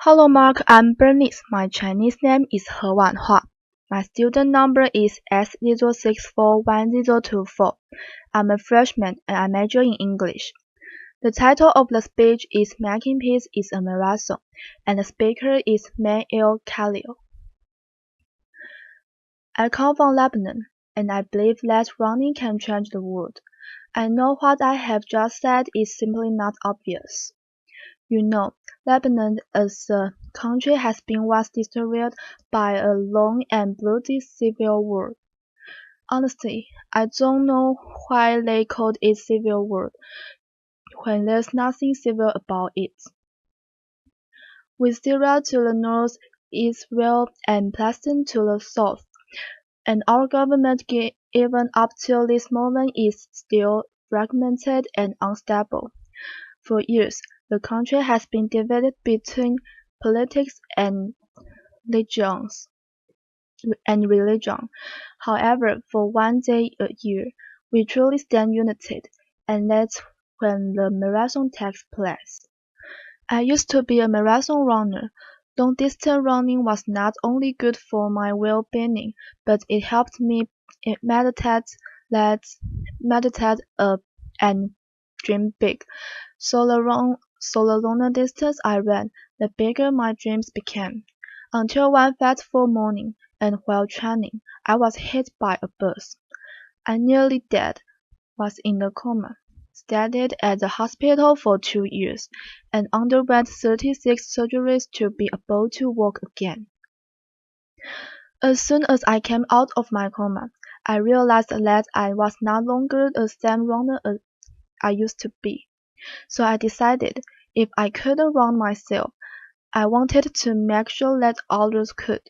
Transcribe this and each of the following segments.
Hello Mark, I'm Bernice. My Chinese name is He Wanhua. My student number is S0641024. I'm a freshman and I major in English. The title of the speech is Making Peace is a Marathon, and the speaker is El-Khalil. I come from Lebanon, and I believe that running can change the world. I know what I have just said is simply not obvious. You know, Lebanon as a country has been once destroyed by a long and bloody civil war. Honestly, I don't know why they called it civil war when there's nothing civil about it. With Syria to the north, Israel and Palestine to the south, and our government even up till this moment is still fragmented and unstable. For years, the country has been divided between politics and religion. However, for one day a year, we truly stand united, and that's when the marathon takes place. I used to be a marathon runner. Long-distance running was not only good for my well-being, but it helped me meditate, and dream big. So the longer distance I ran, the bigger my dreams became. Until one fateful morning, and while training, I was hit by a bus. I nearly died, was in a coma, stayed at the hospital for 2 years, and underwent 36 surgeries to be able to walk again. As soon as I came out of my coma, I realized that I was no longer the same runner as I used to be. So I decided, if I couldn't run myself, I wanted to make sure that others could.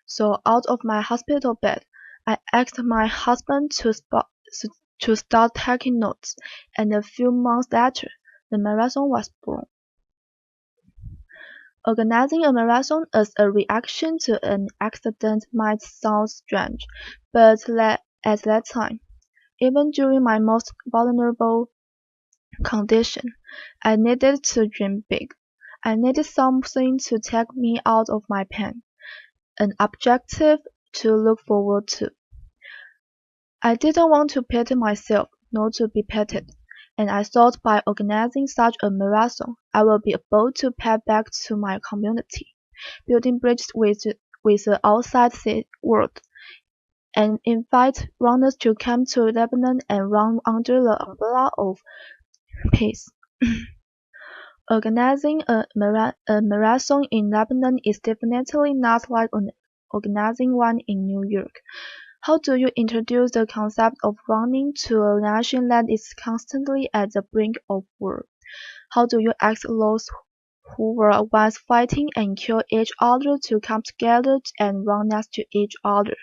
So out of my hospital bed, I asked my husband to start taking notes, and a few months later, the marathon was born. Organizing a marathon as a reaction to an accident might sound strange, but at that time, even during my most vulnerable condition, I needed to dream big. I needed something to take me out of my pain, an objective to look forward to. I didn't want to pity myself, nor to be pitied, and I thought by organizing such a marathon, I will be able to pay back to my community, building bridges with the outside world, and invite runners to come to Lebanon and run under the umbrella of peace. Organizing a marathon in Lebanon is definitely not like organizing one in New York. How do you introduce the concept of running to a nation that is constantly at the brink of war? How do you ask those who were once fighting and kill each other to come together and run next to each other?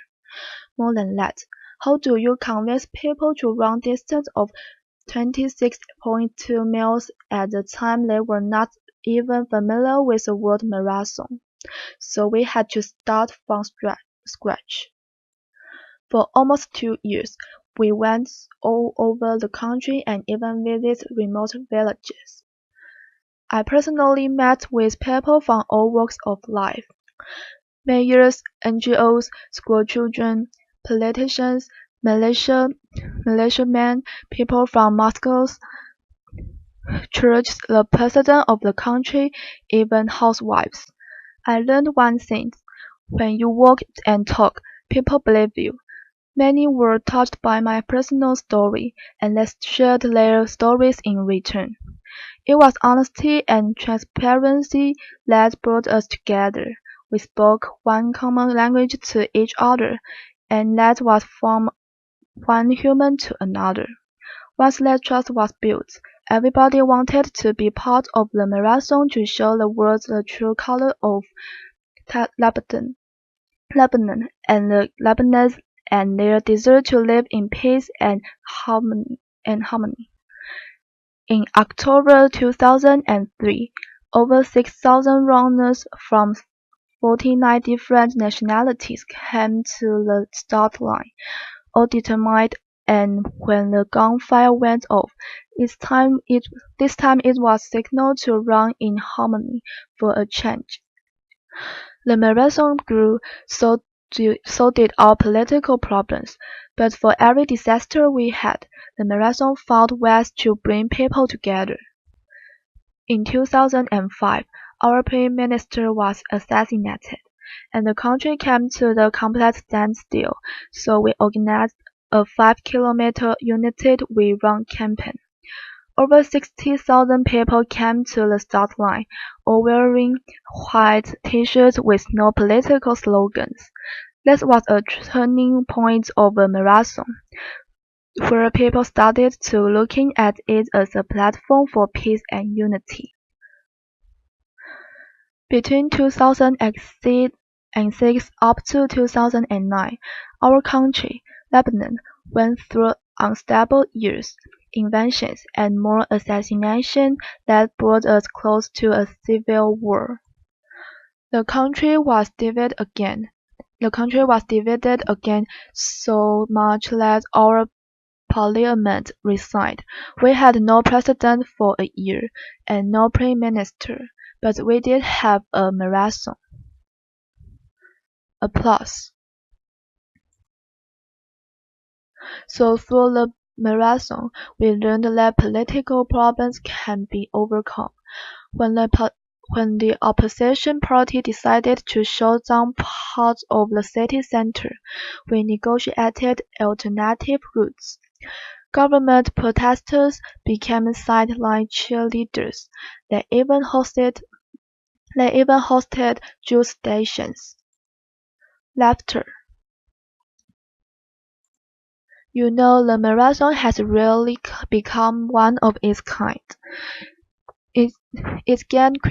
More than that, how do you convince people to run distance of 26.2 miles at the time they were not even familiar with the word marathon? So we had to start from scratch. For almost 2 years, we went all over the country and even visited remote villages. I personally met with people from all walks of life: mayors, NGOs, schoolchildren, politicians, militiamen, people from mosques, churches, the president of the country, even housewives. I learned one thing: when you walk and talk, people believe you. Many were touched by my personal story, and they shared their stories in return. It was honesty and transparency that brought us together. We spoke one common language to each other, and that was from one human to another. Once that trust was built, everybody wanted to be part of the marathon to show the world the true color of Lebanon, and the Lebanese and their desire to live in peace and harmony. In October 2003, over 6,000 runners from 49 different nationalities came to the start line, all determined, and when the gunfire went off, this time it was signaled to run in harmony for a change. The marathon grew, so did our political problems. But for every disaster we had, the marathon found ways to bring people together. In 2005, our Prime Minister was assassinated, and the country came to the complete standstill, so we organized a 5-kilometer United We Run campaign. Over 60,000 people came to the start line, all wearing white t-shirts with no political slogans. That was a turning point of the marathon, where people started to looking at it as a platform for peace and unity. Between 2006 up to 2009, our country, Lebanon, went through unstable years, invasions, and more assassinations that brought us close to a civil war. The country was divided again. So much that our parliament resigned. We had no president for a year, and no prime minister, but we did have a marathon. Applause. So through the marathon, we learned that political problems can be overcome. When the opposition party decided to shut down parts of the city center, we negotiated alternative routes. Government protesters became sideline cheerleaders. They even hosted juice stations. Laughter. You know, the marathon has really become one of its kind. It gained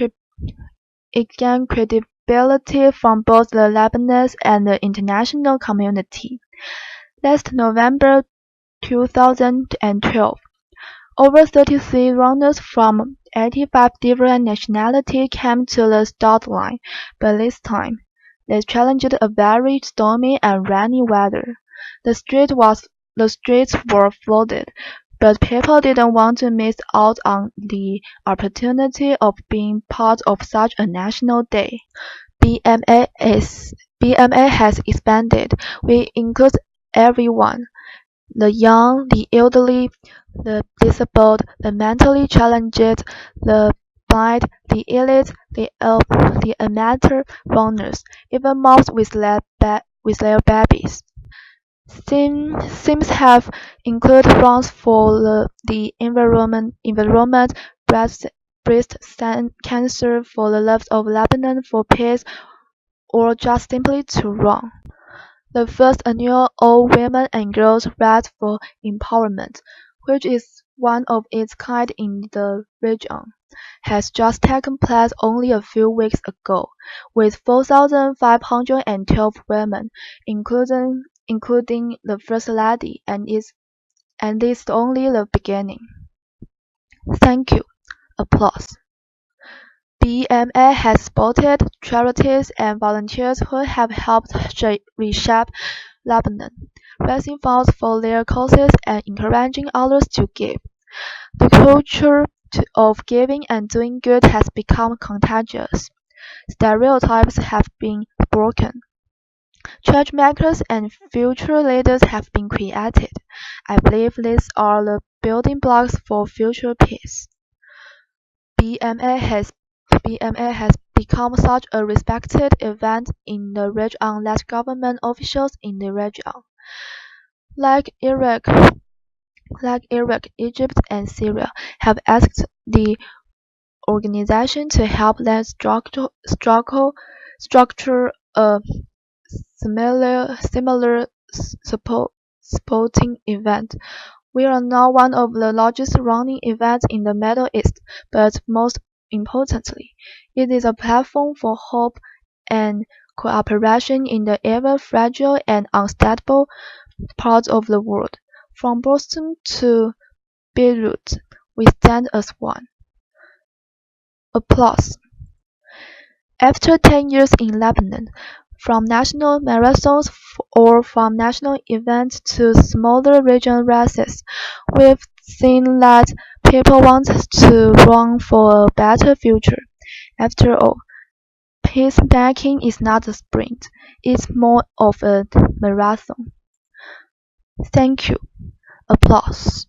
credibility from both the Lebanese and the international community. Last November 2012, over 33 runners from 85 different nationalities came to the start line, but this time, they challenged a very stormy and rainy weather. The streets were flooded, but people didn't want to miss out on the opportunity of being part of such a national day. BMA has expanded. We include everyone: the young, the elderly, the disabled, the mentally challenged, the blind, the elite, the amateur runners, even moms with their babies. Themes have included runs for the environment, breast cancer, for the love of Lebanon, for peace, or just simply to run. The first annual All Women and Girls Ride for Empowerment, which is one of its kind in the region, has just taken place only a few weeks ago, with 4,512 women, including the First Lady, and it's only the beginning. Thank you. Applause. BMA has supported charities and volunteers who have helped reshape Lebanon, raising funds for their causes and encouraging others to give. The culture of giving and doing good has become contagious. Stereotypes have been broken. Changemakers and future leaders have been created. I believe these are the building blocks for future peace. BMA has become such a respected event in the region that government officials in the region, like Iraq, Egypt, and Syria, have asked the organization to help them structure a similar sporting event. We are now one of the largest running events in the Middle East, but most importantly, it is a platform for hope and cooperation in the ever fragile and unstable parts of the world. From Boston to Beirut, we stand as one. Applause. After 10 years in Lebanon, from national marathons or from national events to smaller regional races, we've seen that people want to run for a better future. After all, Peacemaking is not a sprint, it's more of a marathon. Thank you. Applause.